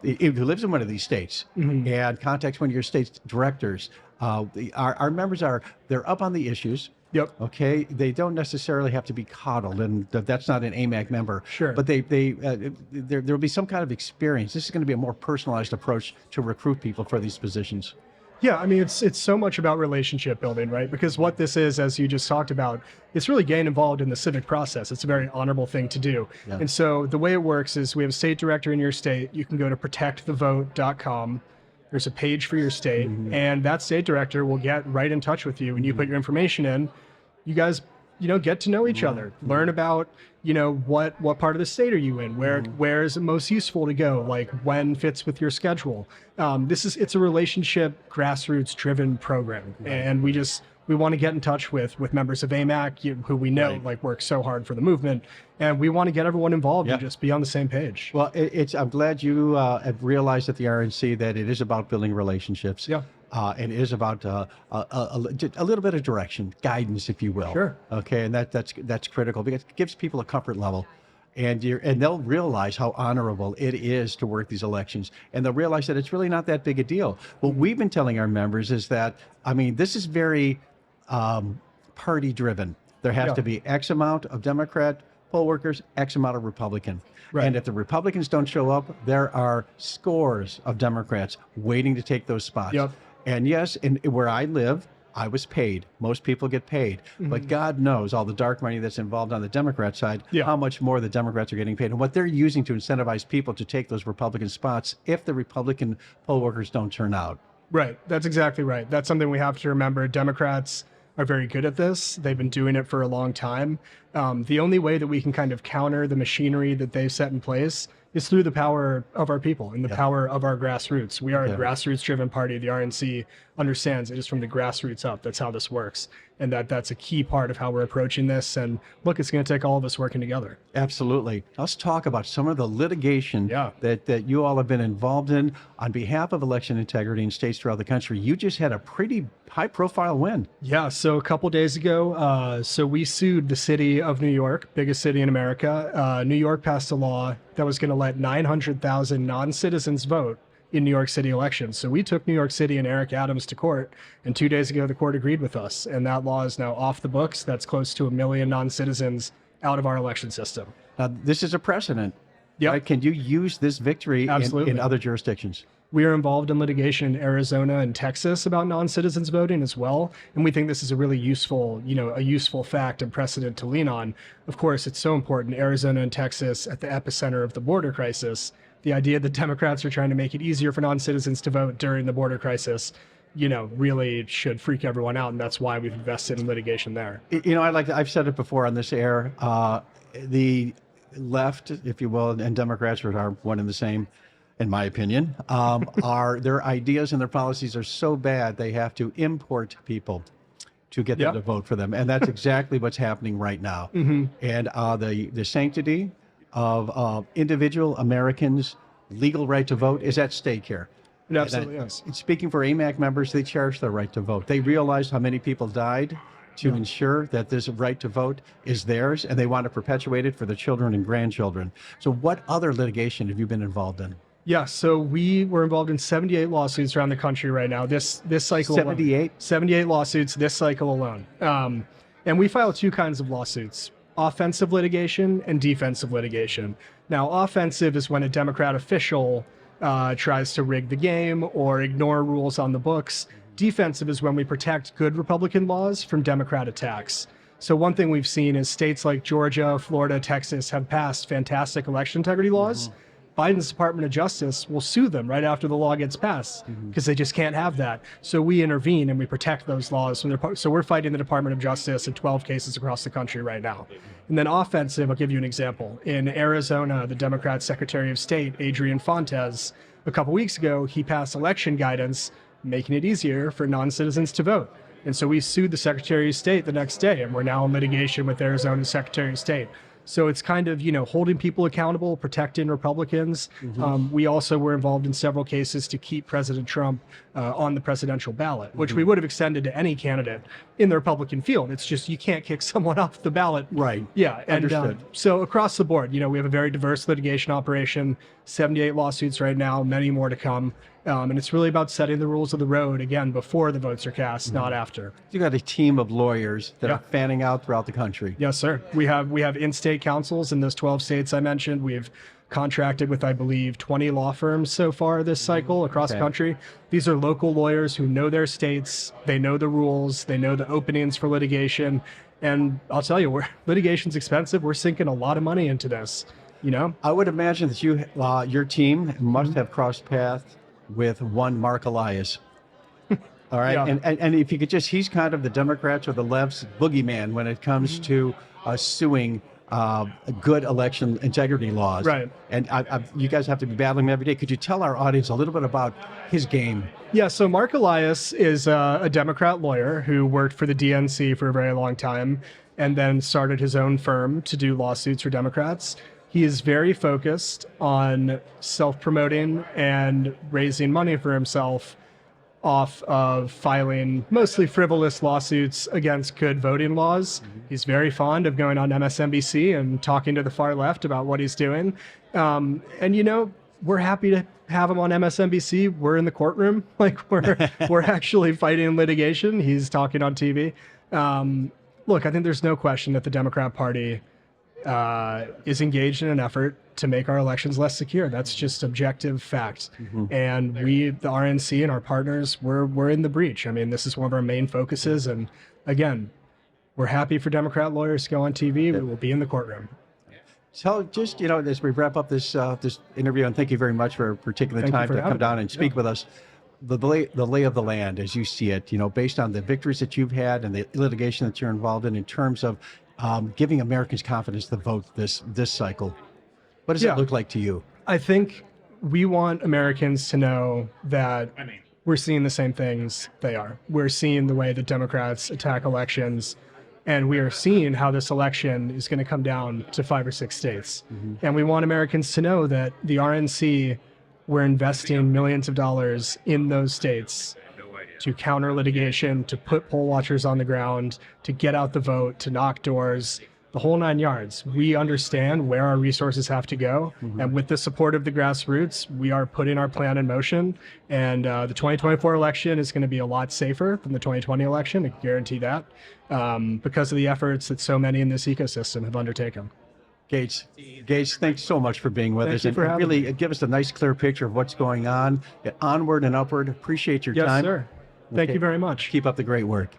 who lives in one of these states and contacts one of your state's directors, our members they're up on the issues. Yep. Okay. They don't necessarily have to be coddled, and that's not an AMAC member. Sure. But there'll be some kind of experience. This is going to be a more personalized approach to recruit people for these positions. Yeah, I mean, it's so much about relationship building, right? Because what this is, as you just talked about, it's really getting involved in the civic process. It's a very honorable thing to do. Yeah. And so the way it works is we have a state director in your state. You can go to protectthevote.com. There's a page for your state, and that state director will get right in touch with you. And you put your information in. You guys, get to know each other, learn about, what part of the state are you in? Where is it most useful to go? Like when fits with your schedule? It's a relationship, grassroots driven program. And we want to get in touch with members of AMAC, who we know work so hard for the movement. And we want to get everyone involved and just be on the same page. Well, I'm glad you have realized at the RNC that it is about building relationships. Yeah. And it is about a little bit of direction, guidance, if you will. Sure. Okay, and that's critical because it gives people a comfort level, and they'll realize how honorable it is to work these elections, and they'll realize that it's really not that big a deal. What we've been telling our members is that, this is very party driven. There has to be X amount of Democrat poll workers, X amount of Republican. Right. And if the Republicans don't show up, there are scores of Democrats waiting to take those spots. Yep. And yes, where I live, I was paid. Most people get paid. But God knows all the dark money that's involved on the Democrat side, how much more the Democrats are getting paid and what they're using to incentivize people to take those Republican spots if the Republican poll workers don't turn out. Right. That's exactly right. That's something we have to remember. Democrats are very good at this. They've been doing it for a long time. The only way that we can kind of counter the machinery that they've set in place is through the power of our people and the power of our grassroots. We are a grassroots-driven party. The RNC understands it is from the grassroots up. That's how this works. And that's a key part of how we're approaching this. And look, it's going to take all of us working together. Absolutely. Let's talk about some of the litigation that you all have been involved in on behalf of election integrity in states throughout the country. You just had a pretty high-profile win. Yeah, so a couple days ago, we sued the city of New York, biggest city in America. New York passed a law that was going to let 900,000 non-citizens vote in New York City elections. So we took New York City and Eric Adams to court, and 2 days ago, the court agreed with us, and that law is now off the books. That's close to 1 million non-citizens out of our election system. Now, this is a precedent. Yep. Right? Can you use this victory in other jurisdictions? We are involved in litigation in Arizona and Texas about non-citizens voting as well. And we think this is a really useful, a useful fact and precedent to lean on. Of course, it's so important. Arizona and Texas at the epicenter of the border crisis. The idea that Democrats are trying to make it easier for non-citizens to vote during the border crisis, really should freak everyone out. And that's why we've invested in litigation there. I've said it before on this air, the left, if you will, and Democrats are one and the same, in my opinion, their ideas and their policies are so bad they have to import people to get them to vote for them. And that's exactly what's happening right now. And the sanctity of individual Americans' legal right to vote is at stake here. It absolutely is. Speaking for AMAC members, they cherish their right to vote. They realize how many people died to ensure that this right to vote is theirs, and they want to perpetuate it for their children and grandchildren. So what other litigation have you been involved in? Yeah, so we were involved in 78 lawsuits around the country right now. This cycle 78? Alone. 78 lawsuits this cycle alone. And we file two kinds of lawsuits: offensive litigation and defensive litigation. Now, offensive is when a Democrat official tries to rig the game or ignore rules on the books. Defensive is when we protect good Republican laws from Democrat attacks. So one thing we've seen is states like Georgia, Florida, Texas have passed fantastic election integrity laws. Biden's Department of Justice will sue them right after the law gets passed because they just can't have that. So we intervene and we protect those laws. So we're fighting the Department of Justice in 12 cases across the country right now. And then offensive, I'll give you an example. In Arizona, the Democrat Secretary of State, Adrian Fontes, a couple weeks ago, he passed election guidance making it easier for non-citizens to vote. And so we sued the Secretary of State the next day, and we're now in litigation with Arizona's Secretary of State. So it's kind of, holding people accountable, protecting Republicans. We also were involved in several cases to keep President Trump on the presidential ballot, which we would have extended to any candidate in the Republican field. It's just you can't kick someone off the ballot. Right. Yeah. And Understood. so across the board, we have a very diverse litigation operation, 78 lawsuits right now, many more to come. And it's really about setting the rules of the road, again, before the votes are cast, not after. You got a team of lawyers that are fanning out throughout the country. Yes, sir. We have in-state counsels in those 12 states I mentioned. We've contracted with, I believe, 20 law firms so far this cycle across the country. These are local lawyers who know their states. They know the rules. They know the openings for litigation. And I'll tell you, litigation's expensive. We're sinking a lot of money into this, I would imagine that your team must have crossed paths with one Mark Elias. All right. Yeah. And if you could he's kind of the Democrats or the left's boogeyman when it comes to suing good election integrity laws. Right. And you guys have to be battling him every day. Could you tell our audience a little bit about his game? Yeah, so Mark Elias is a Democrat lawyer who worked for the DNC for a very long time and then started his own firm to do lawsuits for Democrats. He is very focused on self-promoting and raising money for himself off of filing mostly frivolous lawsuits against good voting laws. He's very fond of going on MSNBC and talking to the far left about what he's doing. And we're happy to have him on MSNBC. We're in the courtroom, we're actually fighting litigation. He's talking on TV. Look, I think there's no question that the Democrat Party is engaged in an effort to make our elections less secure. That's just objective fact. And we, the RNC and our partners, we're in the breach. I mean, this is one of our main focuses. And again, we're happy for Democrat lawyers to go on TV. We will be in the courtroom. So just, as we wrap up this interview, and thank you very much for taking the time to come down and speak with us. The lay of the land as you see it, based on the victories that you've had and the litigation that you're involved in terms of giving Americans confidence to vote this cycle. What does it look like to you? I think we want Americans to know that we're seeing the same things they are. We're seeing the way that Democrats attack elections, and we are seeing how this election is going to come down to 5 or 6 states. And we want Americans to know that the RNC, we're investing millions of dollars in those states to counter litigation, to put poll watchers on the ground, to get out the vote, to knock doors, the whole 9 yards. We understand where our resources have to go. And with the support of the grassroots, we are putting our plan in motion. And the 2024 election is going to be a lot safer than the 2020 election. I can guarantee that, because of the efforts that so many in this ecosystem have undertaken. Gates, thanks so much for being with us. Thank you for having really me. give us a nice, clear picture of what's going on. Onward and upward. Appreciate your time. Yes, sir. Thank you very much. Keep up the great work.